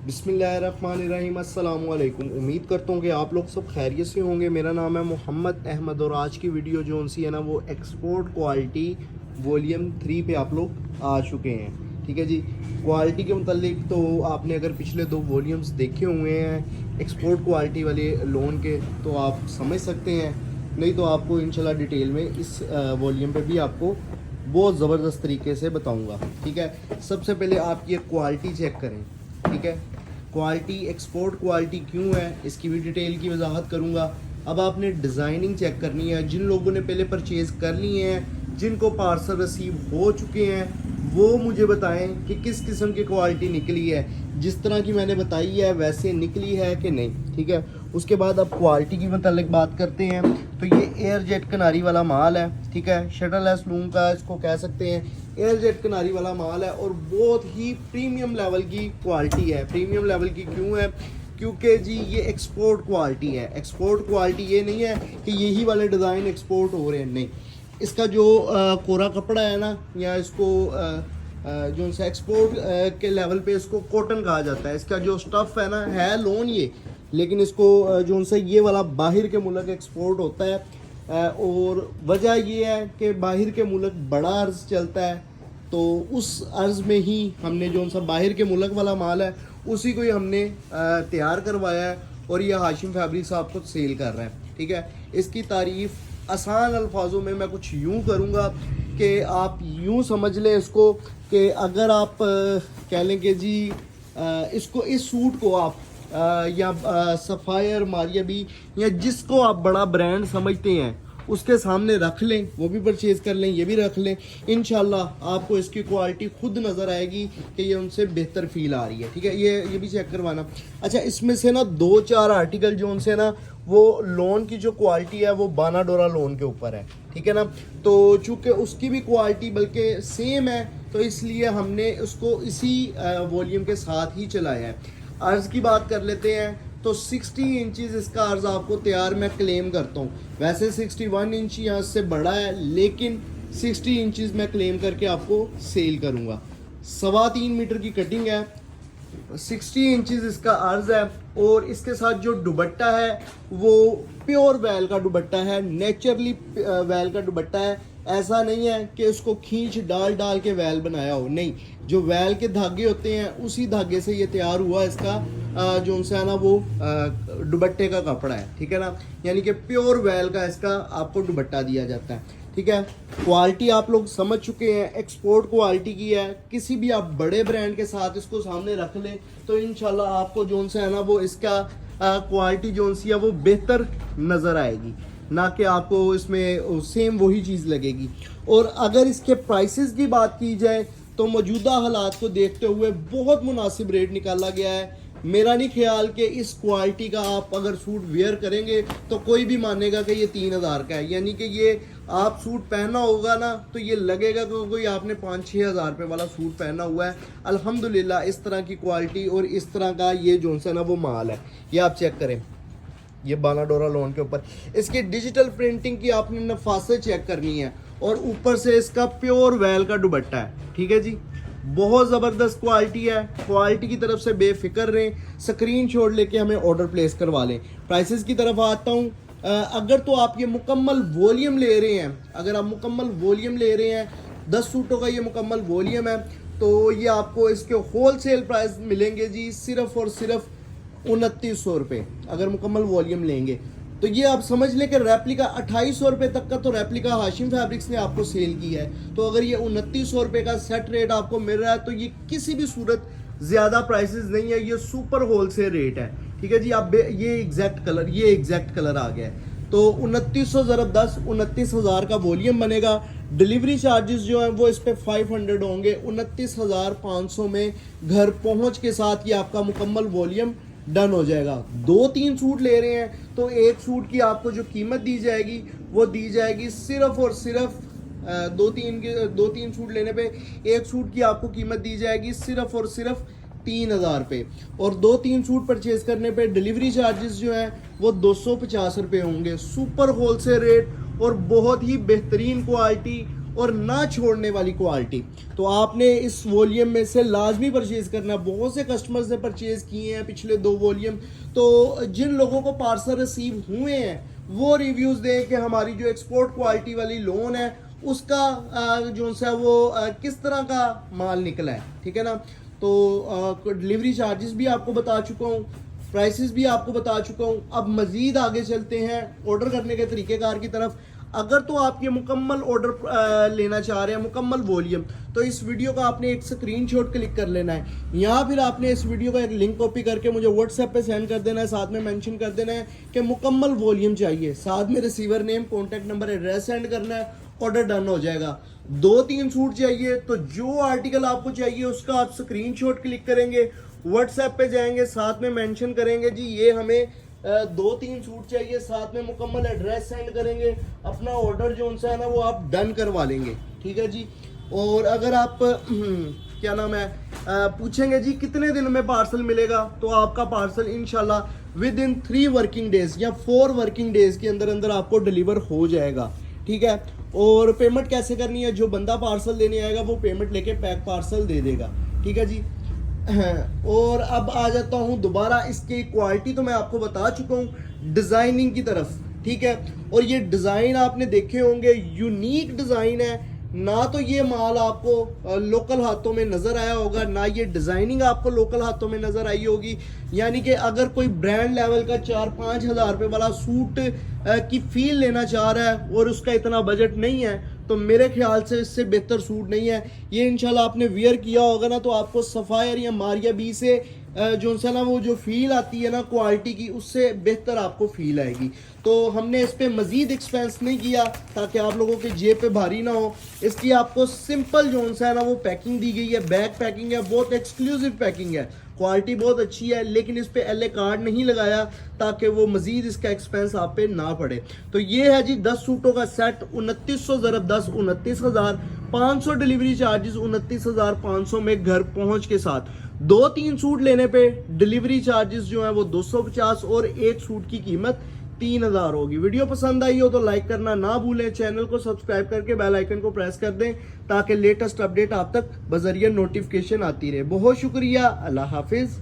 बिस्मिल्लाहिर्रहमानिर्रहीम। अस्सलाम वालेकुम। उम्मीद करता हूँ कि आप लोग सब खैरियत से होंगे। मेरा नाम है मोहम्मद अहमद और आज की वीडियो जो सी है ना वो एक्सपोर्ट क्वालिटी वॉल्यूम 3 पे आप लोग आ चुके हैं। ठीक है जी। क्वालिटी के मुतालिक तो आपने अगर पिछले 2 वॉल्यूम्स देखे हुए हैं एक्सपोर्ट क्वालिटी वाले लोन के तो आप समझ सकते हैं, नहीं तो आपको इंशाल्लाह डिटेल में इस वॉल्यूम पे भी आपको बहुत ज़बरदस्त तरीके से बताऊंगा। ठीक है। सबसे पहले आप ये क्वालिटी चेक करें। ठीक है। क्वालिटी एक्सपोर्ट क्वालिटी क्यों है इसकी भी डिटेल की वजाहत करूंगा। अब आपने डिज़ाइनिंग चेक करनी है। जिन लोगों ने पहले परचेज़ कर लिए हैं, जिनको पार्सल रिसीव हो चुके हैं, वो मुझे बताएं कि किस किस्म की क्वालिटी निकली है। जिस तरह की मैंने बताई है वैसे निकली है कि नहीं। ठीक है। उसके बाद अब क्वालिटी की मतलब बात करते हैं तो ये एयर जेट कनारी वाला माल है। ठीक है। शटल लूम का इसको कह सकते हैं। एयर जेट कनारी वाला माल है और बहुत ही प्रीमियम लेवल की क्वालिटी है। प्रीमियम लेवल की क्यों है? क्योंकि जी ये एक्सपोर्ट क्वालिटी है। एक्सपोर्ट क्वालिटी ये नहीं है कि यही वाले डिज़ाइन एक्सपोर्ट हो रहे हैं, नहीं। इसका जो कोरा कपड़ा है ना, या इसको जो सा एक्सपोर्ट के लेवल पे इसको कॉटन कहा जाता है। इसका जो स्टफ़ है ना है लोन ये, लेकिन इसको जो सा ये वाला बाहर के मुल्क एक्सपोर्ट होता है। और वजह ये है कि बाहर के मुल्क बड़ा अर्ज़ चलता है, तो उस अर्ज़ में ही हमने जो सा बाहर के मुल्क वाला माल है उसी को ही हमने तैयार करवाया है और ये हाशिम फैब्रिक साहब को सेल कर रहा है। ठीक है। इसकी तारीफ़ आसान अल्फाजों में मैं कुछ यूँ करूँगा कि आप यूँ समझ लें इसको कि अगर आप कह लें कि जी इसको इस सूट को आप या सफ़ायर मारिया भी या जिसको आप बड़ा ब्रांड समझते हैं उसके सामने रख लें, वो भी परचेज़ कर लें, ये भी रख लें। इंशाल्लाह आपको इसकी क्वालिटी खुद नज़र आएगी कि ये उनसे बेहतर फील आ रही है। ठीक है। ये भी चेक करवाना। अच्छा, इसमें से ना 2-4 आर्टिकल जो उनसे ना वो लोन की जो क्वालिटी है वो बाना डोरा लोन के ऊपर है। ठीक है ना। तो चूँकि उसकी भी क्वालिटी बल्कि सेम है तो इसलिए हमने उसको इसी वॉल्यूम के साथ ही चलाया है। अर्ज़ की बात कर लेते हैं तो 60 इंचज़ इसका अर्ज़ आपको तैयार मैं क्लेम करता हूँ। वैसे 61 इंच यहाँ से बड़ा है, लेकिन 60 इंचज़ मैं क्लेम करके आपको सेल करूँगा। 3.25 मीटर की कटिंग है, 60 इंचज़ इसका अर्ज़ है और इसके साथ जो दुपट्टा है वो प्योर वैल का दुपट्टा है, नेचुरली वैल का दुपट्टा है। ऐसा नहीं है कि उसको खींच डाल डाल के वैल बनाया हो, नहीं। जो वैल के धागे होते हैं उसी धागे से ये तैयार हुआ इसका जो सा है ना वो दुपट्टे का कपड़ा है। ठीक है ना। यानी कि प्योर वैल का इसका आपको दुपट्टा दिया जाता है। ठीक है। क्वालिटी आप लोग समझ चुके हैं, एक्सपोर्ट क्वालिटी की है। किसी भी आप बड़े ब्रांड के साथ इसको सामने रख लें तो इंशाल्लाह आपको जो सा है ना वो इसका क्वालिटी जो सी है वो बेहतर नज़र आएगी, ना कि आपको इसमें सेम वही चीज़ लगेगी। और अगर इसके प्राइसेस की बात की जाए तो मौजूदा हालात को देखते हुए बहुत मुनासिब रेट निकाला गया है। मेरा नहीं ख्याल कि इस क्वालिटी का आप अगर सूट वेयर करेंगे तो कोई भी मानेगा कि ये 3000 का है। यानी कि ये आप सूट पहना होगा ना तो ये लगेगा कि कोई आपने 5-6 हज़ार रुपये वाला सूट पहना हुआ है। अल्हम्दुलिल्लाह इस तरह की क्वालिटी और इस तरह का ये जो सा ना वो माल है। ये आप चेक करें, ये बाना डोरा लोन के ऊपर इसकी डिजिटल प्रिंटिंग की आपने नफासत चेक करनी है और ऊपर से इसका प्योर वैल का दुपट्टा है। ठीक है जी। बहुत ज़बरदस्त क्वालिटी है। क्वालिटी की तरफ से बेफिक्र रहें, स्क्रीनशॉट लेके हमें ऑर्डर प्लेस करवा लें। प्राइसेस की तरफ आता हूँ। अगर तो आप ये मुकम्मल वॉल्यूम ले रहे हैं, अगर आप मुकम्मल वॉल्यूम ले रहे हैं, 10 सूटों का ये मुकम्मल वॉल्यूम है, तो ये आपको इसके होल सेल प्राइस मिलेंगे जी सिर्फ़ और सिर्फ 2900 रुपये। अगर मुकम्मल वॉल्यूम लेंगे तो ये आप समझ लें कि रेप्लिका 2800 रुपये तक का तो रेप्लिका हाशिम फैब्रिक्स ने आपको सेल किया है। तो अगर ये 2900 रुपये का सेट रेट आपको मिल रहा है तो ये किसी भी सूरत ज़्यादा प्राइसेस नहीं है, ये सुपर होलसेल रेट है। ठीक है जी। आप ये एग्जैक्ट कलर आ गया है तो 2900 ज़रब 10, 29,000 का वॉल्यूम बनेगा। डिलीवरी चार्जेस जो हैं वो इस पर 500 होंगे। 29,500 में घर पहुंच के साथ ये आपका मुकम्मल वॉल्यूम डन हो जाएगा। 2-3 सूट ले रहे हैं तो एक सूट की आपको जो कीमत दी जाएगी वो दी जाएगी सिर्फ और सिर्फ 2-3 सूट लेने पे एक सूट की आपको कीमत दी जाएगी सिर्फ और सिर्फ 3000 रुपये। और 2-3 सूट परचेज करने पे डिलीवरी चार्जेस जो हैं वो 250 रुपये होंगे। सुपर होलसेल रेट और बहुत ही बेहतरीन क्वालिटी और ना छोड़ने वाली क्वालिटी। तो आपने इस वॉल्यूम में से लाजमी परचेज़ करना। बहुत से कस्टमर्स ने परचेज़ किए हैं पिछले 2 वॉल्यूम। तो जिन लोगों को पार्सल रिसीव हुए हैं वो रिव्यूज़ दें कि हमारी जो एक्सपोर्ट क्वालिटी वाली लोन है उसका जो सा वो किस तरह का माल निकला है, ठीक है ना। तो डिलीवरी चार्जेस भी आपको बता चुका हूँ, प्राइसेस भी आपको बता चुका हूँ। अब मज़ीद आगे चलते हैं ऑर्डर करने के तरीक़ेकार की तरफ। अगर तो आप ये मुकम्मल ऑर्डर लेना चाह रहे हैं, मुकम्मल वॉल्यूम, तो इस वीडियो का आपने एक स्क्रीनशॉट क्लिक कर लेना है, या फिर आपने इस वीडियो का एक लिंक कॉपी करके मुझे व्हाट्सएप पे सेंड कर देना है। साथ में मेंशन कर देना है कि मुकम्मल वॉल्यूम चाहिए, साथ में receiver name, contact number, address send करना है, ऑर्डर डन हो जाएगा। 2-3 सूट चाहिए तो जो आर्टिकल आपको चाहिए उसका आप स्क्रीनशॉट क्लिक करेंगे, व्हाट्सएप पे जाएंगे, साथ में मेंशन करेंगे जी ये हमें 2-3 सूट चाहिए, साथ में मुकम्मल एड्रेस सेंड करेंगे, अपना ऑर्डर जो उनसे है ना वो आप डन करवा लेंगे, ठीक है जी। और अगर आप क्या नाम है पूछेंगे जी कितने दिन में पार्सल मिलेगा, तो आपका पार्सल इंशाल्लाह विद इन 3 वर्किंग डेज या 4 वर्किंग डेज के अंदर अंदर आपको डिलीवर हो जाएगा, ठीक है। और पेमेंट कैसे करनी है, जो बंदा पार्सल देने आएगा वो पेमेंट लेके पैक पार्सल दे देगा, ठीक है जी। और अब आ जाता हूँ दोबारा, इसकी क्वालिटी तो मैं आपको बता चुका हूँ, डिज़ाइनिंग की तरफ, ठीक है। और ये डिज़ाइन आपने देखे होंगे, यूनिक डिज़ाइन है। ना तो ये माल आपको लोकल हाथों में नज़र आया होगा, ना ये डिज़ाइनिंग आपको लोकल हाथों में नज़र आई होगी। यानी कि अगर कोई ब्रांड लेवल का 4-5 हज़ार रुपये वाला सूट की फील लेना चाह रहा है और उसका इतना बजट नहीं है, तो मेरे ख्याल से इससे बेहतर सूट नहीं है। ये इंशाल्लाह आपने वियर किया होगा ना, तो आपको सफ़ायर या मारिया बी से जो सा ना वो जो फील आती है ना क्वालिटी की, उससे बेहतर आपको फील आएगी। तो हमने इस पर मज़ीद एक्सपेंस नहीं किया ताकि आप लोगों के जेब पे भारी ना हो। इसकी आपको सिंपल जो सा है ना वो पैकिंग दी गई है, बैग पैकिंग है, बहुत एक्सक्लूसिव पैकिंग है, क्वालिटी बहुत अच्छी है। लेकिन इस पे LA कार्ड नहीं लगाया ताकि वो मज़ीद इसका एक्सपेंस आप पे ना पड़े। तो ये है जी 10 सूटों का सेट, 2900 ज़रब 10, 29,500 डिलीवरी चार्जेस, 29,500 में घर पहुंच के साथ। 2-3 सूट लेने पे डिलीवरी चार्जेस जो है वो 250 और एक सूट की कीमत 3000 होगी। वीडियो पसंद आई हो तो लाइक करना ना भूलें, चैनल को सब्सक्राइब करके बेल आइकन को प्रेस कर दें ताकि लेटेस्ट अपडेट आप तक बजरिया नोटिफिकेशन आती रहे। बहुत शुक्रिया, अल्लाह हाफिज़।